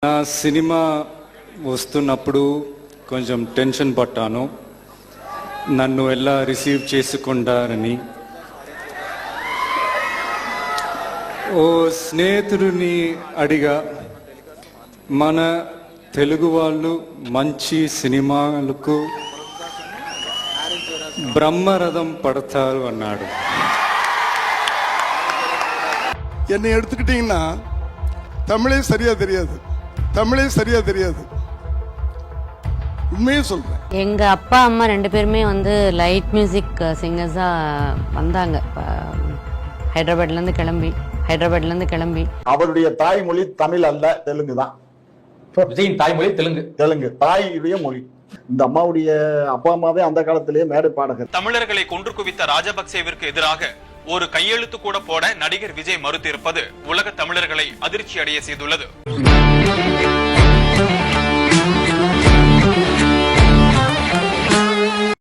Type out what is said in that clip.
నా సినిమా వస్తున్నప్పుడు కొంచెం టెన్షన్ పట్టాను, నన్ను ఎలా రిసీవ్ చేసుకుంటారని. ఓ స్నేహితుడిని అడిగా, మన తెలుగు వాళ్ళు మంచి సినిమాలకు బ్రహ్మరథం పడతారు అన్నాడు. என்னை எடுத்துக்கிட்டீங்கன்னா தமிழே சரியா தெரியாது, உண்மையே சொல்றேன். எங்க அப்பா அம்மா ரெண்டு பேருமே வந்து லைட் மியூசிக் சிங்கர்ஸா வந்தாங்க. ஹைதராபாத்ல இருந்து கிளம்பி அவருடைய தாய்மொழி தமிழ் அல்ல, தெலுங்கு தான். விஜயின் தாய்மொழி தெலுங்கு தாயுடைய மொழி. இந்த அம்மாவுடைய அப்பா அம்மாவே அந்த காலத்திலேயே மேடை பாடகர். தமிழர்களை கொன்று குவித்த ராஜபக்சேவிற்கு எதிராக ஒரு கையெழுத்து கூட போட நடிகர் விஜய் மறுத்திருப்பது உலக தமிழர்களை அதிர்ச்சி அடைய செய்துள்ளது.